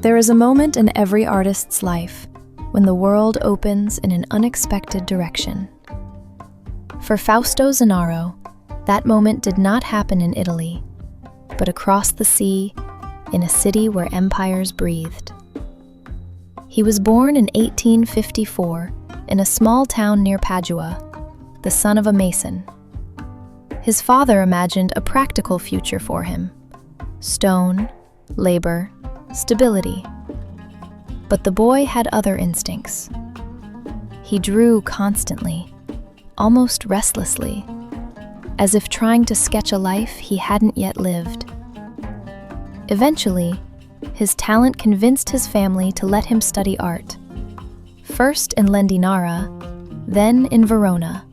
There is a moment in every artist's life when the world opens in an unexpected direction. For Fausto Zonaro, that moment did not happen in Italy, but across the sea, in a city where empires breathed. He was born in 1854 in a small town near Padua, the son of a mason. His father imagined a practical future for him: stone, labor, stability. But the boy had other instincts. He drew constantly, almost restlessly, as if trying to sketch a life he hadn't yet lived. Eventually, his talent convinced his family to let him study art, first in Lendinara, then in Verona,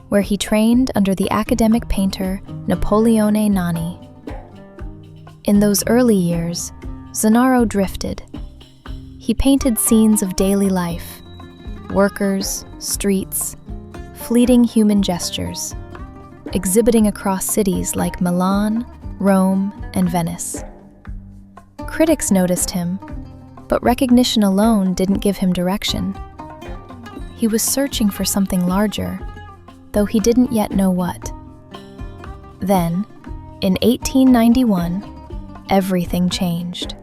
where he trained under the academic painter Napoleone Nani. In those early years, Zonaro drifted. He painted scenes of daily life, workers, streets, fleeting human gestures, exhibiting across cities like Milan, Rome, and Venice. Critics noticed him, but recognition alone didn't give him direction. He was searching for something larger, though he didn't yet know what. Then, in 1891, everything changed.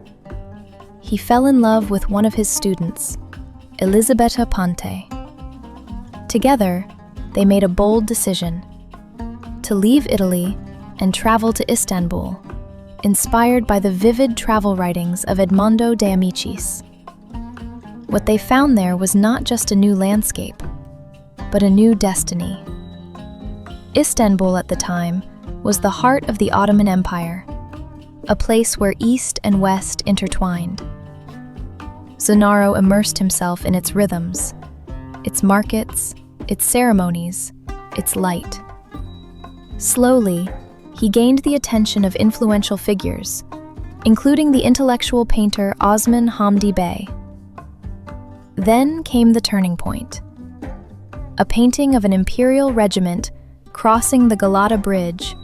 He fell in love with one of his students, Elisabetta Ponte. Together, they made a bold decision: to leave Italy and travel to Istanbul, inspired by the vivid travel writings of Edmondo de Amicis. What they found there was not just a new landscape, but a new destiny. Istanbul at the time was the heart of the Ottoman Empire, a place where East and West intertwined. Zonaro immersed himself in its rhythms, its markets, its ceremonies, its light. Slowly, he gained the attention of influential figures, including the intellectual painter Osman Hamdi Bey. Then came the turning point. A painting of an imperial regiment crossing the Galata Bridge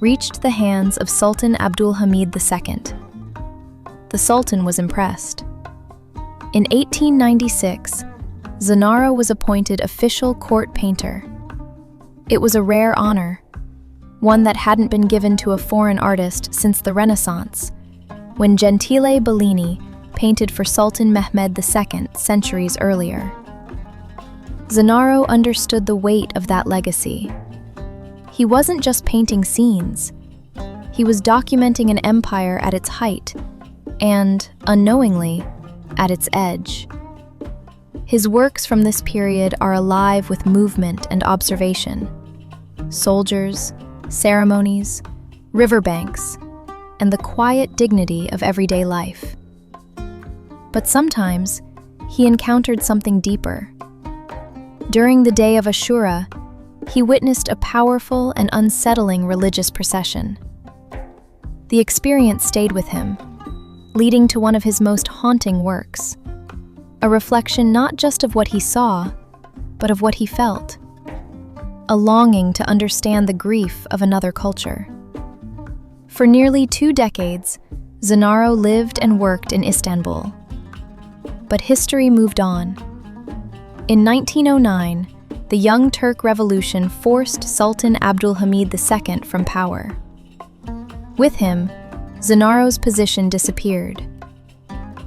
reached the hands of Sultan Abdulhamid II. The Sultan was impressed. In 1896, Zonaro was appointed official court painter. It was a rare honor, one that hadn't been given to a foreign artist since the Renaissance, when Gentile Bellini painted for Sultan Mehmed II centuries earlier. Zonaro understood the weight of that legacy. He wasn't just painting scenes. He was documenting an empire at its height and, unknowingly, at its edge. His works from this period are alive with movement and observation: soldiers, ceremonies, riverbanks, and the quiet dignity of everyday life. But sometimes, he encountered something deeper. During the day of Ashura, he witnessed a powerful and unsettling religious procession. The experience stayed with him, leading to one of his most haunting works, a reflection not just of what he saw, but of what he felt, a longing to understand the grief of another culture. For nearly 2 decades, Zonaro lived and worked in Istanbul. But history moved on. In 1909, the Young Turk Revolution forced Sultan Abdulhamid II from power. With him, Zonaro's position disappeared.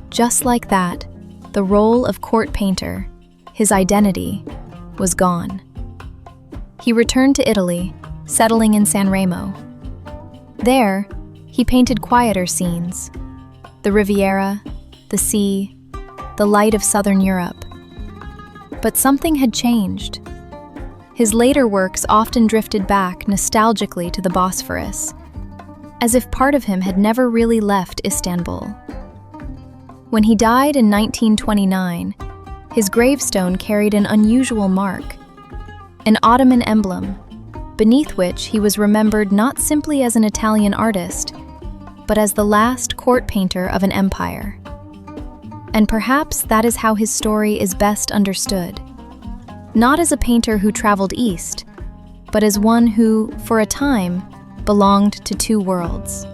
Just like that, the role of court painter, his identity, was gone. He returned to Italy, settling in Sanremo. There, he painted quieter scenes: the Riviera, the sea, the light of southern Europe. But something had changed. His later works often drifted back nostalgically to the Bosphorus, as if part of him had never really left Istanbul. When he died in 1929, his gravestone carried an unusual mark: an Ottoman emblem, beneath which he was remembered not simply as an Italian artist, but as the last court painter of an empire. And perhaps that is how his story is best understood. Not as a painter who traveled east, but as one who, for a time, belonged to 2 worlds.